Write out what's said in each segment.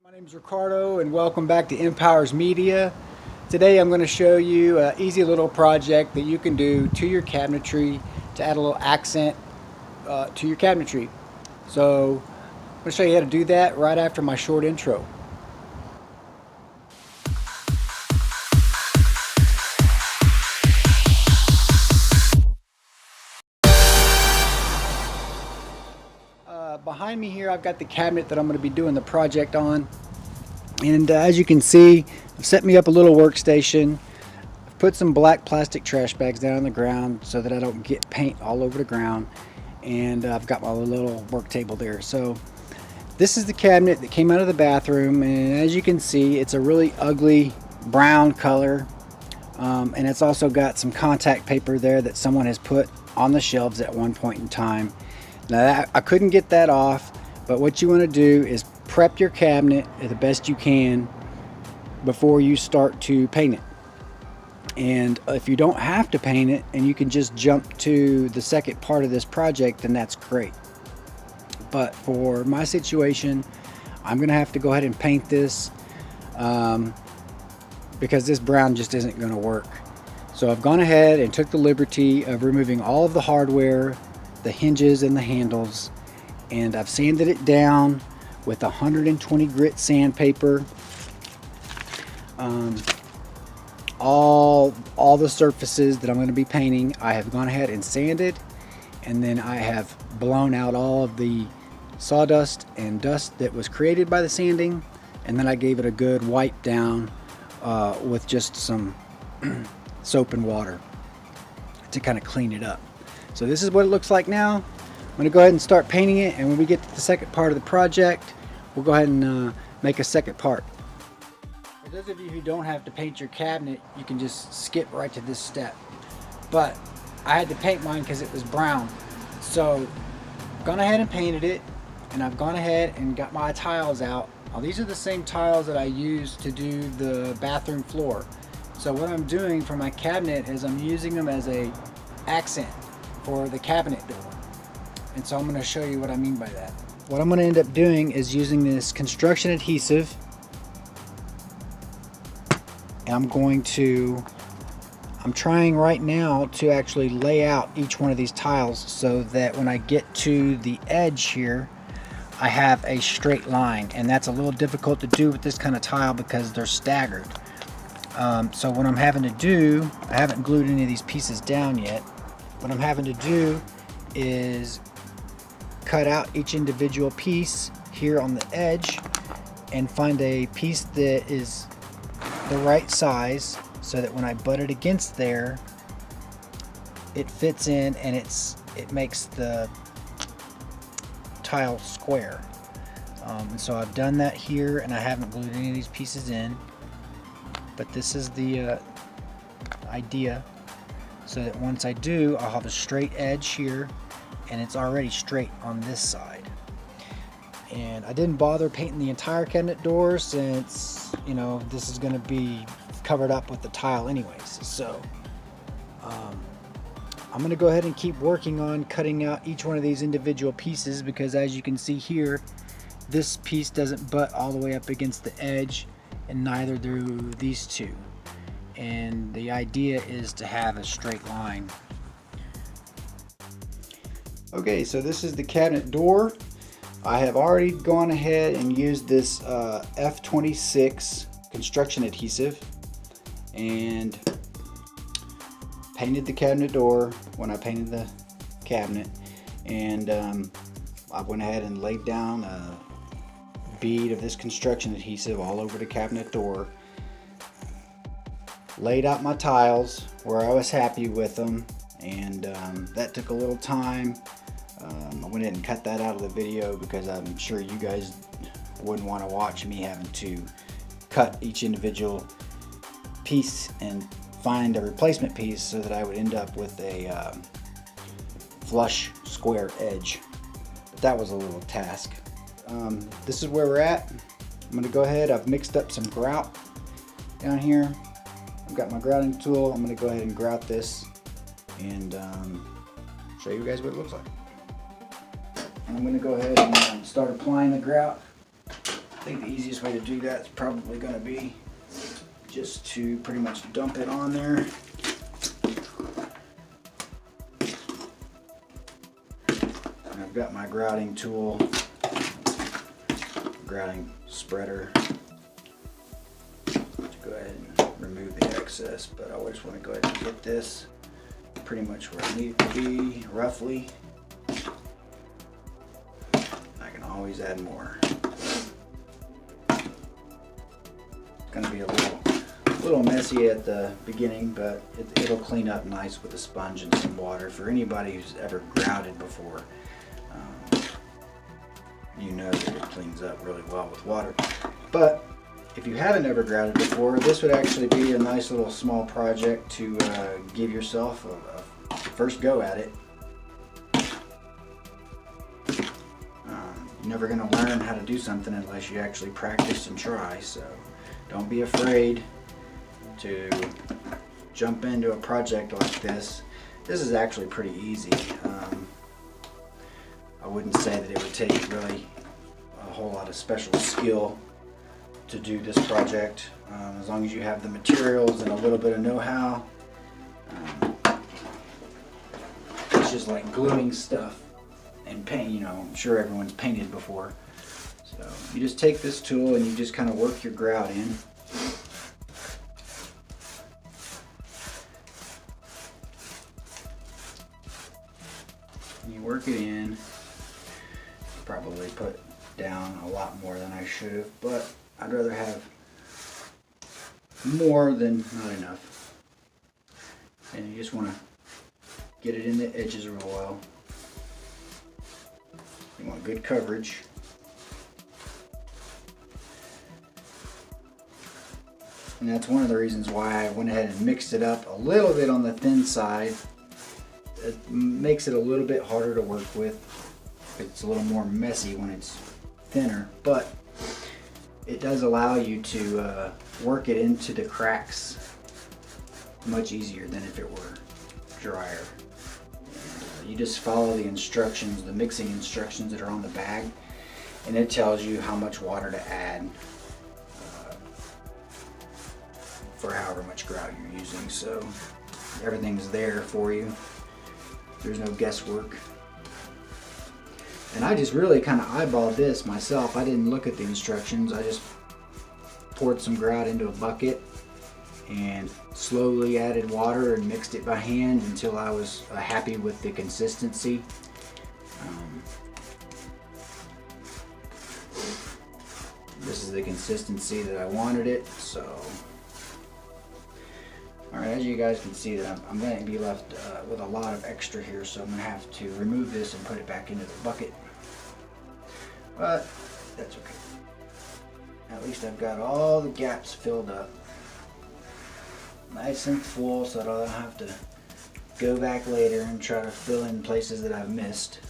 My name is Ricardo and welcome back to Empowers Media. Today I'm going to show you an easy little project that you can do to your cabinetry to add a little accent to your cabinetry. So I'm going to show you how to do that right after my short intro. Behind me here I've got the cabinet that I'm going to be doing the project on. And as you can see, I've set me up a little workstation. I've put some black plastic trash bags down on the ground so that I don't get paint all over the ground. And I've got my little work table there. So this is the cabinet that came out of the bathroom, and as you can see, it's a really ugly brown color. And it's also got some contact paper there that someone has put on the shelves at one point in time. Now I couldn't get that off, but what you want to do is prep your cabinet the best you can before you start to paint it. And if you don't have to paint it and you can just jump to the second part of this project, then that's great. But for my situation, I'm gonna have to go ahead and paint this because this brown just isn't gonna work. So I've gone ahead and took the liberty of removing all of the hardware, the hinges and the handles, and I've sanded it down with 120 grit sandpaper. All the surfaces that I'm going to be painting, I have gone ahead and sanded, and then I have blown out all of the sawdust and dust that was created by the sanding, and then I gave it a good wipe down with just some soap and water to kind of clean it up. So this is what it looks like now. I'm going to go ahead and start painting it, and when we get to the second part of the project, we'll go ahead and make a second part. For those of you who don't have to paint your cabinet, you can just skip right to this step. But I had to paint mine because it was brown. So I've gone ahead and painted it, and I've gone ahead and got my tiles out. Now these are the same tiles that I used to do the bathroom floor. So what I'm doing for my cabinet is I'm using them as a accent for the cabinet door. And so I'm going to show you what I mean by that. What I'm going to end up doing is using this construction adhesive, and I'm trying right now to actually lay out each one of these tiles so that when I get to the edge here, I have a straight line. And that's a little difficult to do with this kind of tile because they're staggered. So what I'm having to do, I haven't glued any of these pieces down yet. What I'm having to do is cut out each individual piece here on the edge and find a piece that is the right size so that when I butt it against there, it fits in and it makes the tile square. And so I've done that here, and I haven't glued any of these pieces in, but this is the idea, so that once I do, I'll have a straight edge here, and it's already straight on this side. And I didn't bother painting the entire cabinet door since, you know, this is going to be covered up with the tile anyways. So I'm going to go ahead and keep working on cutting out each one of these individual pieces, because as you can see here, this piece doesn't butt all the way up against the edge, and neither do these two. And the idea is to have a straight line. Okay, so this is the cabinet door. I have already gone ahead and used this F26 construction adhesive and painted the cabinet door when I painted the cabinet, and I went ahead and laid down a bead of this construction adhesive all over the cabinet door, laid out my tiles where I was happy with them, and that took a little time. I went ahead and cut that out of the video because I'm sure you guys wouldn't want to watch me having to cut each individual piece and find a replacement piece so that I would end up with a flush square edge. But that was a little task. This is where we're at. I'm going to go ahead, I've mixed up some grout down here. I've got my grouting tool. I'm going to go ahead and grout this and show you guys what it looks like. I'm going to go ahead and start applying the grout. I think the easiest way to do that is probably going to be just to pretty much dump it on there. And I've got my grouting tool, grouting spreader, to go ahead and remove the excess, but I just want to go ahead and get this pretty much where I need it to be, roughly. I can always add more. It's going to be a little messy at the beginning, but it'll clean up nice with a sponge and some water. For anybody who's ever grouted before, you know that it cleans up really well with water. But if you haven't ever grouted before, this would actually be a nice little small project to give yourself a first go at it. You're never going to learn how to do something unless you actually practice and try, so don't be afraid to jump into a project like this. This is actually pretty easy. I wouldn't say that it would take really a whole lot of special skill to do this project, as long as you have the materials and a little bit of know-how. It's just like gluing stuff and paint. You know, I'm sure everyone's painted before. So you just take this tool and you just kind of work your grout in. You work it in. Probably put down a lot more than I should have, but I'd rather have more than not enough. And you just want to get it in the edges real well. You want good coverage. And that's one of the reasons why I went ahead and mixed it up a little bit on the thin side. It makes it a little bit harder to work with. It's a little more messy when it's thinner, but it does allow you to work it into the cracks much easier than if it were drier. You just follow the instructions, the mixing instructions that are on the bag, and it tells you how much water to add for however much grout you're using. So everything's there for you. There's no guesswork. And I just really kind of eyeballed this myself. I didn't look at the instructions. I just poured some grout into a bucket and slowly added water and mixed it by hand until I was happy with the consistency. This is the consistency that I wanted it. So, alright, as you guys can see, that I'm going to be left with a lot of extra here, so I'm going to have to remove this and put it back into the bucket. But that's okay. At least I've got all the gaps filled up. Nice and full, so that I don't have to go back later and try to fill in places that I've missed.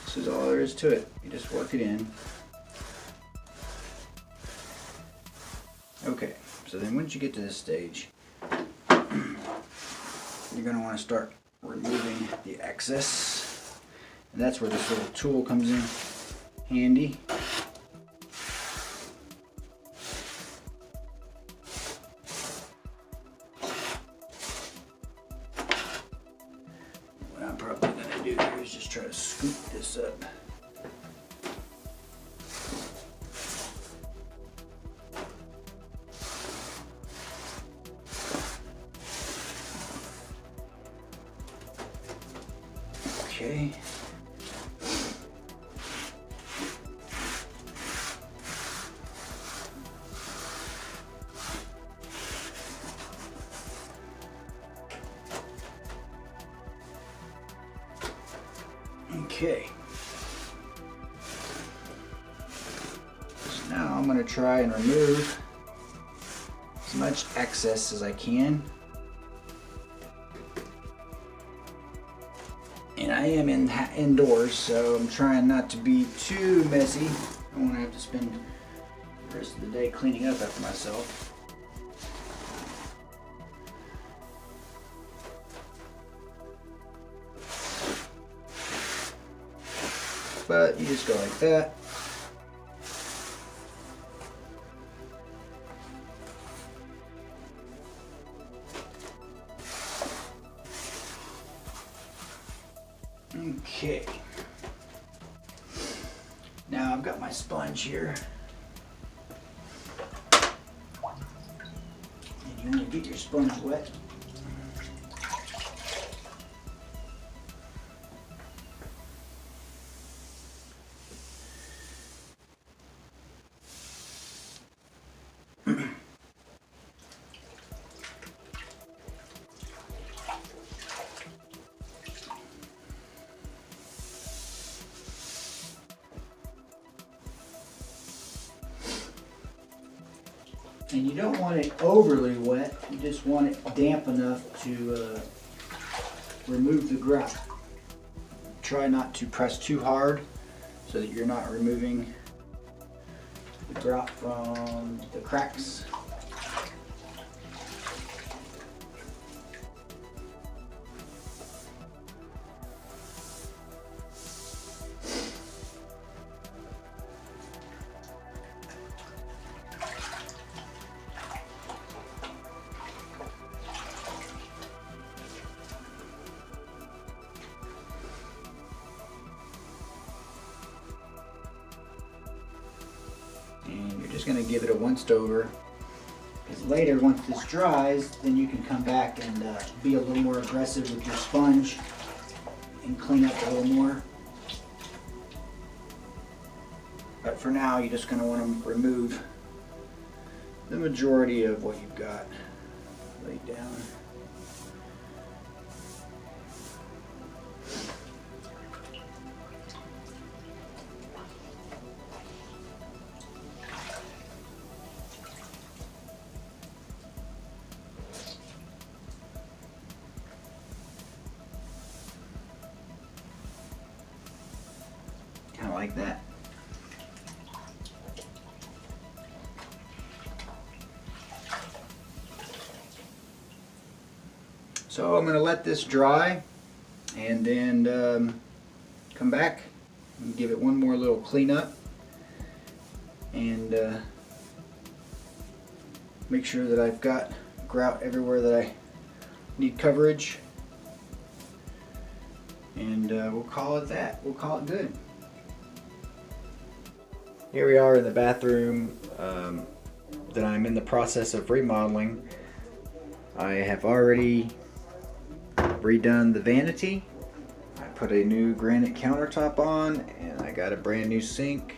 This is all there is to it. You just work it in. Okay, so then once you get to this stage, you're going to want to start removing the excess, and that's where this little tool comes in handy. What I'm probably going to do here is just try to scoop this up. Okay. Okay. So now I'm going to try and remove as much excess as I can. And I am indoors, so I'm trying not to be too messy. I don't want to have to spend the rest of the day cleaning up after myself. but you just go like that. Okay. Now I've got my sponge here. And you want to get your sponge wet. And you don't want it overly wet, you just want it damp enough to remove the grout. Try not to press too hard so that you're not removing the grout from the cracks. And you're just going to give it a once over, because later, once this dries, then you can come back and be a little more aggressive with your sponge and clean up a little more. But for now, you're just going to want to remove the majority of what you've got laid down. Like that. So I'm going to let this dry and then come back and give it one more little cleanup and make sure that I've got grout everywhere that I need coverage, and we'll call it that. We'll call it good. Here we are in the bathroom that I'm in the process of remodeling. I have already redone the vanity. I put a new granite countertop on, and I got a brand new sink,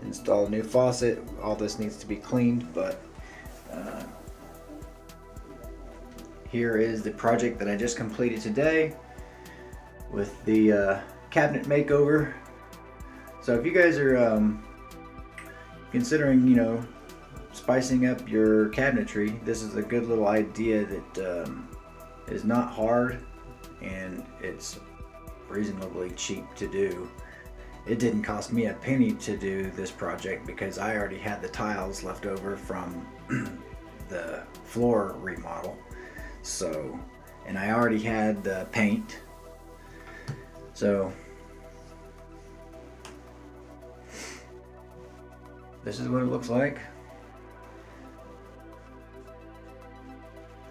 installed a new faucet. All this needs to be cleaned, but here is the project that I just completed today with the cabinet makeover. So if you guys are considering, you know, spicing up your cabinetry, this is a good little idea that is not hard, and it's reasonably cheap to do. It didn't cost me a penny to do this project because I already had the tiles left over from the floor remodel. So, and I already had the paint. So this is what it looks like.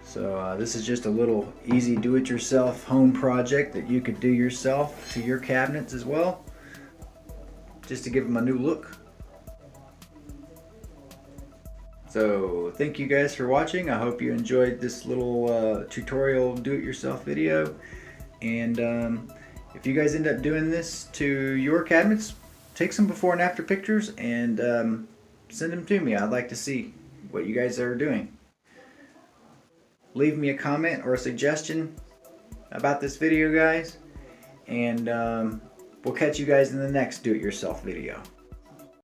So this is just a little easy do-it-yourself home project that you could do yourself to your cabinets as well, just to give them a new look. So thank you guys for watching. I hope you enjoyed this little tutorial do-it-yourself video. And if you guys end up doing this to your cabinets, take some before and after pictures and send them to me. I'd like to see what you guys are doing. Leave me a comment or a suggestion about this video, guys, and we'll catch you guys in the next do-it-yourself video.